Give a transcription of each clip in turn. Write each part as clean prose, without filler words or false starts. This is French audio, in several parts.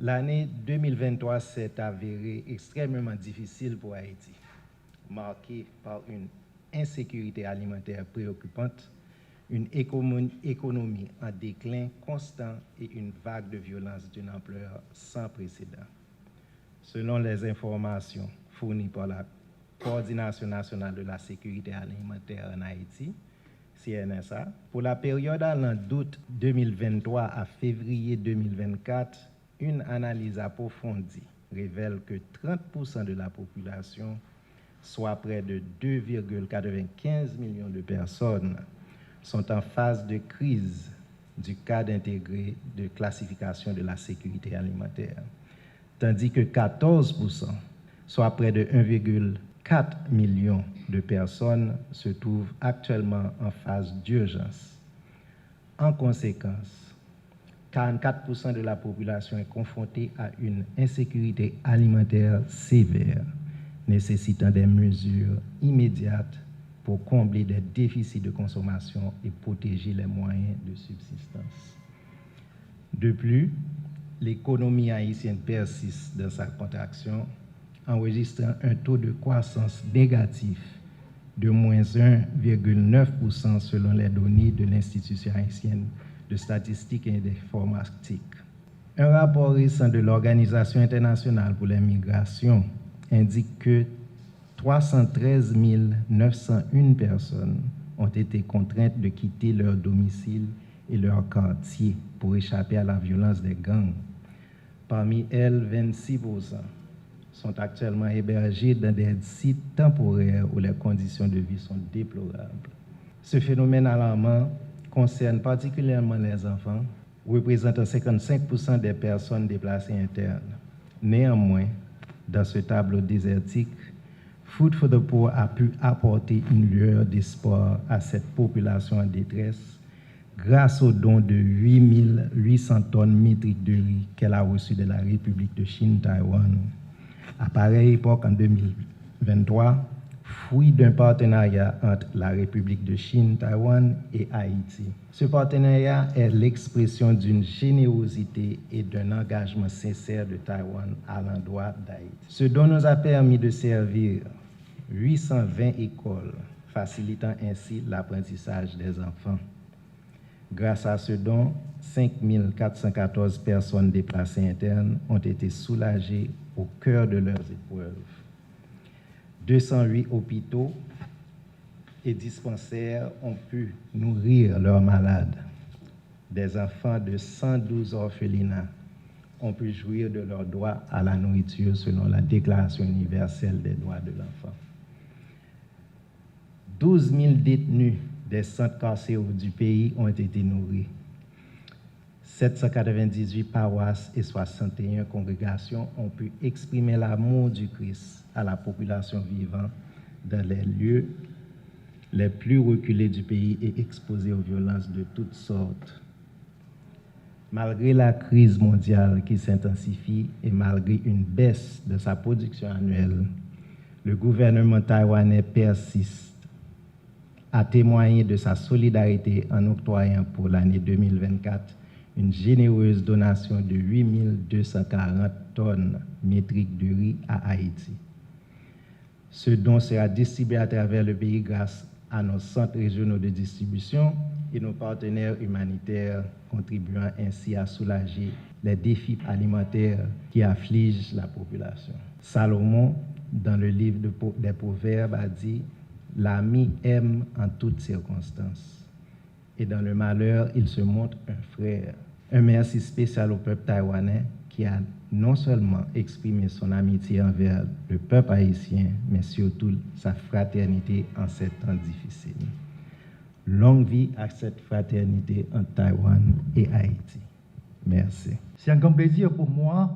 L'année 2023 s'est avérée extrêmement difficile pour Haïti, marquée par une insécurité alimentaire préoccupante, une économie en déclin constant et une vague de violence d'une ampleur sans précédent. Selon les informations fournies par la Coordination nationale de la sécurité alimentaire en Haïti, CNSA, pour la période allant d'août 2023 à février 2024, une analyse approfondie révèle que 30% de la population, soit près de 2,95 millions de personnes, sont en phase de crise du cadre intégré de classification de la sécurité alimentaire, tandis que 14%, soit près de 1,4 million de personnes, se trouvent actuellement en phase d'urgence. En conséquence, 44% de la population est confrontée à une insécurité alimentaire sévère, nécessitant des mesures immédiates pour combler des déficits de consommation et protéger les moyens de subsistance. De plus, l'économie haïtienne persiste dans sa contraction, enregistrant un taux de croissance négatif de moins 1,9% selon les données de l'Institution haïtienne de statistique et d'informatique. Un rapport récent de l'Organisation internationale pour les migrations indique que 313 901 personnes ont été contraintes de quitter leur domicile et leur quartier pour échapper à la violence des gangs. Parmi elles, 26% sont actuellement hébergés dans des sites temporaires où les conditions de vie sont déplorables. Ce phénomène alarmant concerne particulièrement les enfants, représentant 55% des personnes déplacées internes. Néanmoins, dans ce tableau désertique, Food for the Poor a pu apporter une lueur d'espoir à cette population en détresse grâce au don de 8800 tonnes métriques de riz qu'elle a reçu de la République de Chine, Taïwan. À pareille époque, en 2023, fruit d'un partenariat entre la République de Chine, Taïwan et Haïti. Ce partenariat est l'expression d'une générosité et d'un engagement sincère de Taïwan à l'endroit d'Haïti. Ce don nous a permis de servir 820 écoles, facilitant ainsi l'apprentissage des enfants. Grâce à ce don, 5414 personnes déplacées internes ont été soulagées au cœur de leurs épreuves. 208 hôpitaux et dispensaires ont pu nourrir leurs malades. Des enfants de 112 orphelinats ont pu jouir de leur droit à la nourriture selon la Déclaration universelle des droits de l'enfant. 12 000 détenus des centres carcéraux du pays ont été nourris. 798 paroisses et 61 congrégations ont pu exprimer l'amour du Christ à la population vivant dans les lieux les plus reculés du pays et exposés aux violences de toutes sortes. Malgré la crise mondiale qui s'intensifie et malgré une baisse de sa production annuelle, le gouvernement taïwanais persiste à témoigner de sa solidarité en octroyant pour l'année 2024 une généreuse donation de 8240 tonnes métriques de riz à Haïti. Ce don sera distribué à travers le pays grâce à nos centres régionaux de distribution et nos partenaires humanitaires, contribuant ainsi à soulager les défis alimentaires qui affligent la population. Salomon, dans le livre des Proverbes, a dit « L'ami aime en toutes circonstances, et dans le malheur, il se montre un frère ». Un merci spécial au peuple taïwanais qui a non seulement exprimé son amitié envers le peuple haïtien, mais surtout sa fraternité en ces temps difficiles. Longue vie à cette fraternité entre Taïwan et Haïti. Merci. C'est un grand plaisir pour moi.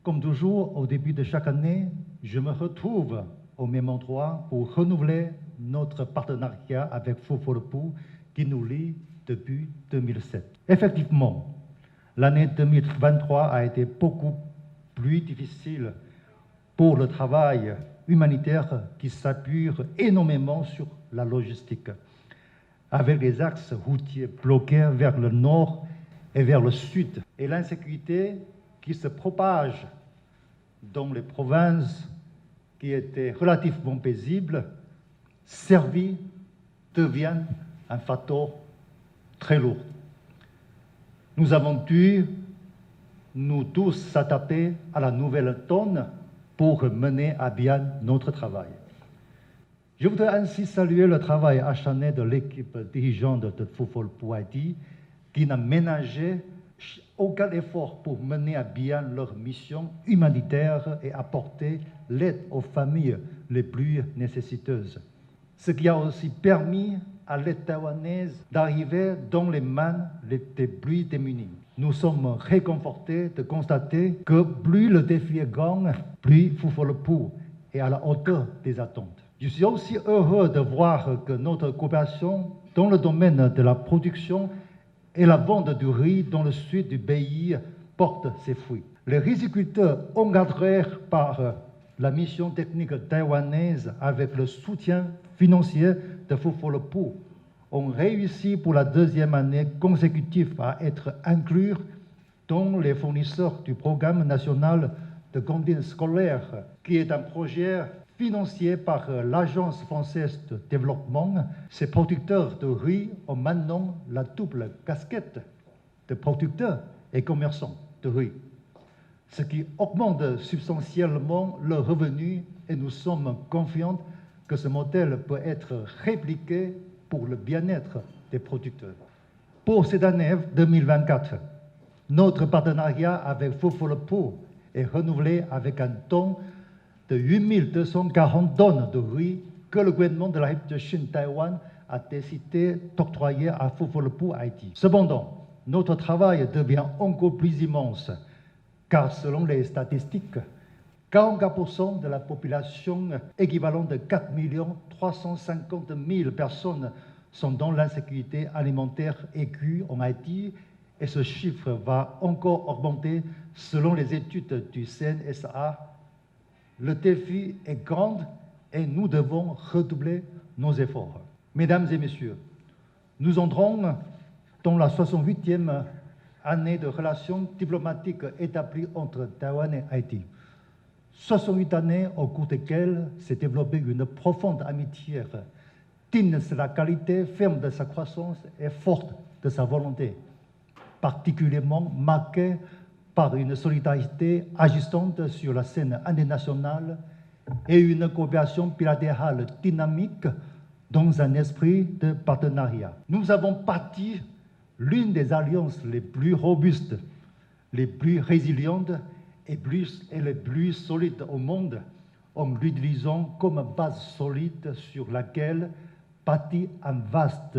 Comme toujours, au début de chaque année, je me retrouve au même endroit pour renouveler notre partenariat avec Food for the Poor qui nous lie depuis 2007. Effectivement, l'année 2023 a été beaucoup plus difficile pour le travail humanitaire qui s'appuie énormément sur la logistique, avec les axes routiers bloqués vers le nord et vers le sud, et l'insécurité qui se propage dans les provinces qui étaient relativement paisibles, Serbie devient un facteur très lourd. Nous avons dû, nous tous, s'adapter à la nouvelle donne pour mener à bien notre travail. Je voudrais ainsi saluer le travail acharné de l'équipe dirigeante de Football pour Haïti qui n'a ménagé aucun effort pour mener à bien leur mission humanitaire et apporter l'aide aux familles les plus nécessiteuses. Ce qui a aussi permis à l'aide taïwanaise d'arriver dans les mains des plus démunis. Nous sommes réconfortés de constater que plus le défi est grand, plus Football pour est à la hauteur des attentes. Je suis aussi heureux de voir que notre coopération dans le domaine de la production et la vente du riz dans le sud du pays porte ses fruits. Les riziculteurs encadrés par la mission technique taïwanaise avec le soutien financier de Football pour ont réussi pour la deuxième année consécutive à être inclus dans les fournisseurs du programme national de cantine scolaire, qui est un projet financé par l'Agence française de développement. Ces producteurs de riz ont maintenant la double casquette de producteurs et commerçants de riz, ce qui augmente substantiellement leurs revenus, et nous sommes confiants que ce modèle peut être répliqué pour le bien-être des producteurs. Pour cette année 2024, notre partenariat avec Football pour est renouvelé avec un don de 8240 tonnes de riz que le gouvernement de la République de Chine Taïwan a décidé d'octroyer à Football pour Haïti. Cependant, notre travail devient encore plus immense, car selon les statistiques, 44% de la population, équivalent de 4 350 000 personnes, sont dans l'insécurité alimentaire aiguë en Haïti, et ce chiffre va encore augmenter selon les études du CNSA. Le défi est grand et nous devons redoubler nos efforts. Mesdames et messieurs, nous entrons dans la 68e année de relations diplomatiques établies entre Taïwan et Haïti. 68 années au cours desquelles s'est développée une profonde amitié, digne de la qualité ferme de sa croissance et forte de sa volonté, particulièrement marquée par une solidarité agissante sur la scène internationale et une coopération bilatérale dynamique dans un esprit de partenariat. Nous avons bâti l'une des alliances les plus robustes, les plus résilientes et les plus solides au monde, en l'utilisant comme base solide sur laquelle bâtit un vaste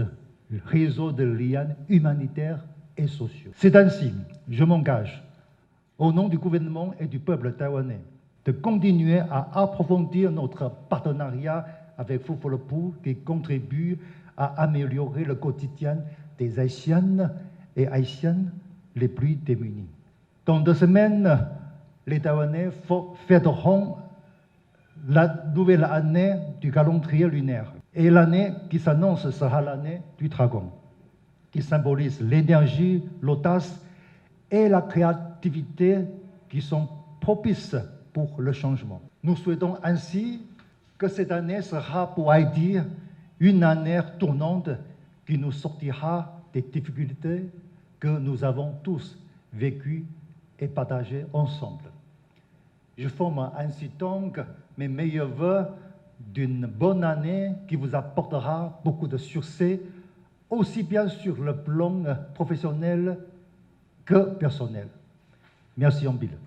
réseau de liens humanitaires et sociaux. C'est ainsi, je m'engage, au nom du gouvernement et du peuple taïwanais, de continuer à approfondir notre partenariat avec Football pour, qui contribue à améliorer le quotidien des Haïtiennes et Haïtiennes les plus démunis. Dans 2 semaines, les Taïwanais fêteront la nouvelle année du calendrier lunaire. Et l'année qui s'annonce sera l'année du dragon, qui symbolise l'énergie, l'audace et la créativité qui sont propices pour le changement. Nous souhaitons ainsi que cette année sera pour Haïti une année tournante qui nous sortira des difficultés que nous avons tous vécues et partagées ensemble. Je forme ainsi donc mes meilleurs vœux d'une bonne année qui vous apportera beaucoup de succès, aussi bien sur le plan professionnel que personnel. Merci en mille.